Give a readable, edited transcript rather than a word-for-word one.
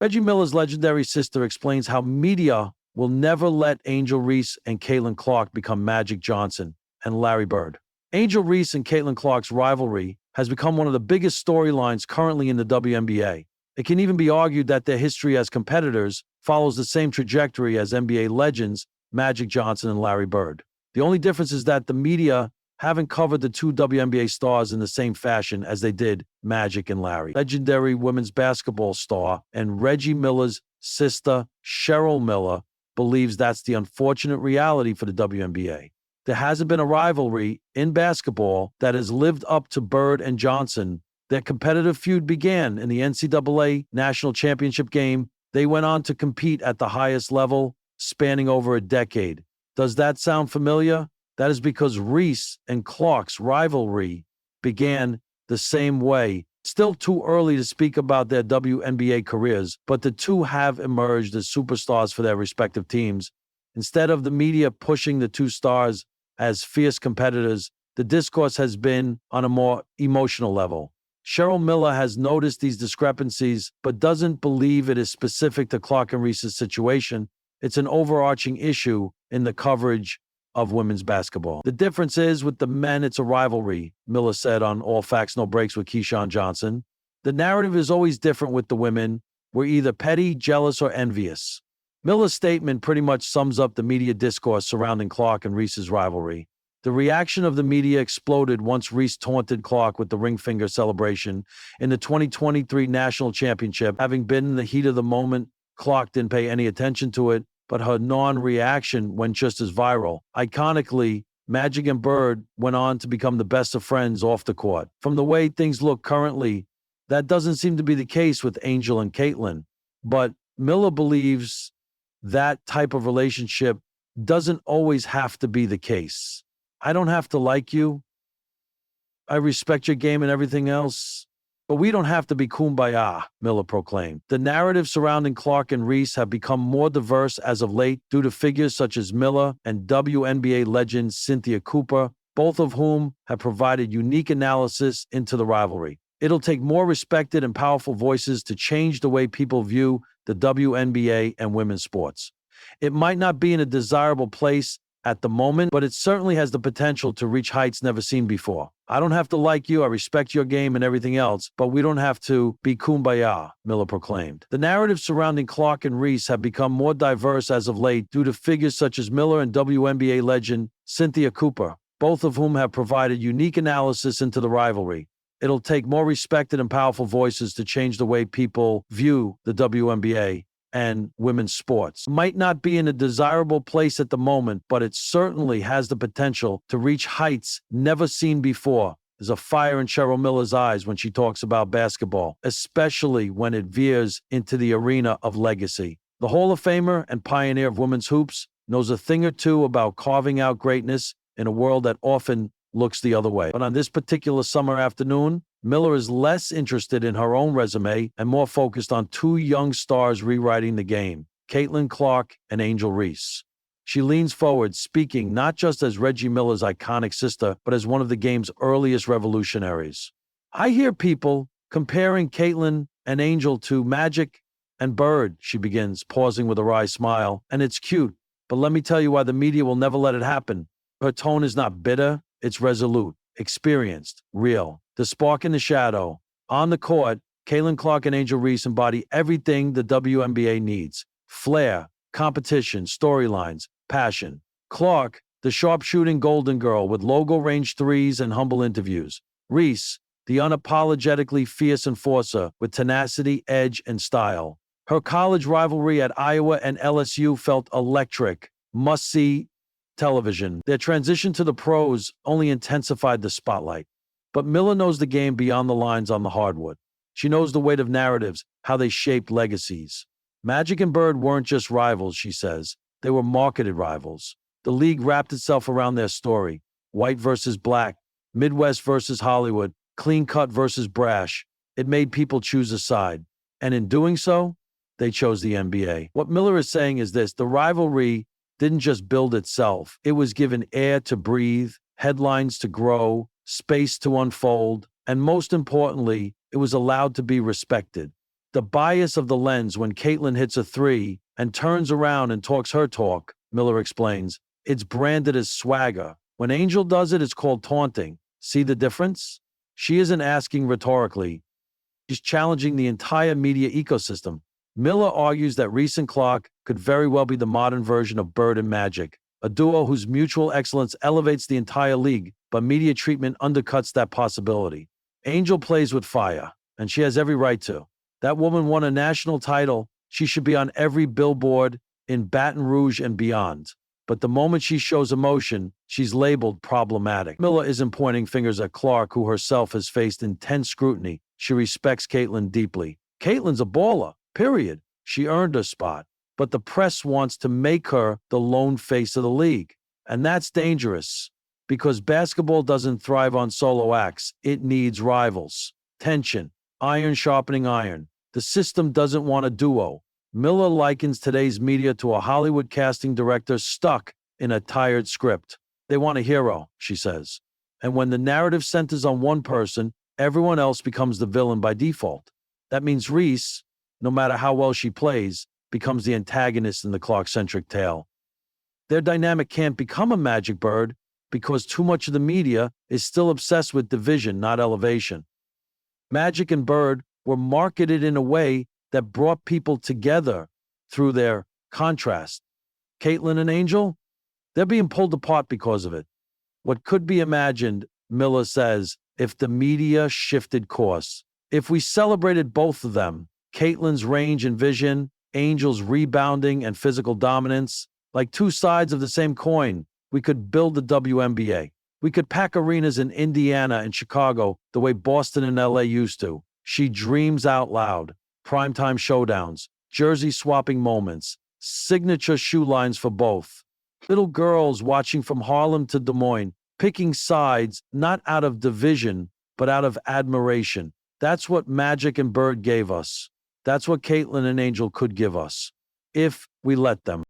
Reggie Miller's legendary sister explains how media will never let Angel Reese and Caitlin Clark become Magic Johnson and Larry Bird. Angel Reese and Caitlin Clark's rivalry has become one of the biggest storylines currently in the WNBA. It can even be argued that their history as competitors follows the same trajectory as NBA legends Magic Johnson and Larry Bird. The only difference is that the media haven't covered the two WNBA stars in the same fashion as they did Magic and Larry. Legendary women's basketball star and Reggie Miller's sister, Cheryl Miller, believes that's the unfortunate reality for the WNBA. There hasn't been a rivalry in basketball that has lived up to Bird and Johnson. Their competitive feud began in the NCAA National Championship game. They went on to compete at the highest level, spanning over a decade. Does that sound familiar? That is because Reese and Clark's rivalry began the same way. Still too early to speak about their WNBA careers, but the two have emerged as superstars for their respective teams. Instead of the media pushing the two stars as fierce competitors, the discourse has been on a more emotional level. Cheryl Miller has noticed these discrepancies, but doesn't believe it is specific to Clark and Reese's situation. It's an overarching issue in the coverage of women's basketball. The difference is with the men, it's a rivalry, Miller said on All Facts, No Breaks with Keyshawn Johnson. The narrative is always different with the women. We're either petty, jealous, or envious. Miller's statement pretty much sums up the media discourse surrounding Clark and Reese's rivalry. The reaction of the media exploded once Reese taunted Clark with the ring finger celebration in the 2023 National Championship. Having been in the heat of the moment, Clark didn't pay any attention to it, but her non-reaction went just as viral. Iconically, Magic and Bird went on to become the best of friends off the court. From the way things look currently, that doesn't seem to be the case with Angel and Caitlin, but Miller believes that type of relationship doesn't always have to be the case. I don't have to like you. I respect your game and everything else. But we don't have to be kumbaya, Miller proclaimed. The narratives surrounding Clark and Reese have become more diverse as of late due to figures such as Miller and WNBA legend Cynthia Cooper, both of whom have provided unique analysis into the rivalry. It'll take more respected and powerful voices to change the way people view the WNBA and women's sports. It might not be in a desirable place at the moment, but it certainly has the potential to reach heights never seen before. I don't have to like you, I respect your game and everything else, but we don't have to be kumbaya, Miller proclaimed. The narratives surrounding Clark and Reese have become more diverse as of late due to figures such as Miller and WNBA legend Cynthia Cooper, both of whom have provided unique analysis into the rivalry. It'll take more respected and powerful voices to change the way people view the WNBA and women's sports. Might not be in a desirable place at the moment, but it certainly has the potential to reach heights never seen before. There's a fire in Cheryl Miller's eyes when she talks about basketball, especially when it veers into the arena of legacy. The Hall of Famer and pioneer of women's hoops knows a thing or two about carving out greatness in a world that often looks the other way. But on this particular summer afternoon, Miller is less interested in her own resume and more focused on two young stars rewriting the game, Caitlin Clark and Angel Reese. She leans forward, speaking not just as Reggie Miller's iconic sister, but as one of the game's earliest revolutionaries. I hear people comparing Caitlin and Angel to Magic and Bird, she begins, pausing with a wry smile, and it's cute, but let me tell you why the media will never let it happen. Her tone is not bitter, it's resolute, experienced, real. The spark in the shadow. On the court, Caitlin Clark and Angel Reese embody everything the WNBA needs. Flair, competition, storylines, passion. Clark, the sharpshooting golden girl with logo-range threes and humble interviews. Reese, the unapologetically fierce enforcer with tenacity, edge, and style. Her college rivalry at Iowa and LSU felt electric, must-see television. Their transition to the pros only intensified the spotlight. But Miller knows the game beyond the lines on the hardwood. She knows the weight of narratives, how they shaped legacies. Magic and Bird weren't just rivals, she says. They were marketed rivals. The league wrapped itself around their story. White versus black, Midwest versus Hollywood, clean cut versus brash. It made people choose a side. And in doing so, they chose the NBA. What Miller is saying is this: the rivalry didn't just build itself. It was given air to breathe, headlines to grow, space to unfold, and most importantly, it was allowed to be respected. The bias of the lens when Caitlin hits a three and turns around and talks her talk, Miller explains. It's branded as swagger. When Angel does it, it's called taunting. See the difference? She isn't asking rhetorically. She's challenging the entire media ecosystem. Miller argues that Reese and Clark could very well be the modern version of Bird and Magic, a duo whose mutual excellence elevates the entire league, but media treatment undercuts that possibility. Angel plays with fire, and she has every right to. That woman won a national title. She should be on every billboard in Baton Rouge and beyond. But the moment she shows emotion, she's labeled problematic. Miller isn't pointing fingers at Clark, who herself has faced intense scrutiny. She respects Caitlin deeply. Caitlin's a baller, period. She earned her spot. But the press wants to make her the lone face of the league. And that's dangerous, because basketball doesn't thrive on solo acts. It needs rivals. Tension. Iron sharpening iron. The system doesn't want a duo. Miller likens today's media to a Hollywood casting director stuck in a tired script. They want a hero, she says. And when the narrative centers on one person, everyone else becomes the villain by default. That means Reese, no matter how well she plays, becomes the antagonist in the Clark-centric tale. Their dynamic can't become a magic bird because too much of the media is still obsessed with division, not elevation. Magic and Bird were marketed in a way that brought people together through their contrast. Caitlin and Angel, they're being pulled apart because of it. What could be imagined, Miller says, if the media shifted course. If we celebrated both of them, Caitlin's range and vision, Angel's rebounding and physical dominance, like two sides of the same coin, we could build the WNBA. We could pack arenas in Indiana and Chicago the way Boston and LA used to. She dreams out loud. Primetime showdowns, jersey swapping moments, signature shoe lines for both. Little girls watching from Harlem to Des Moines, picking sides not out of division, but out of admiration. That's what Magic and Bird gave us. That's what Caitlin and Angel could give us, if we let them.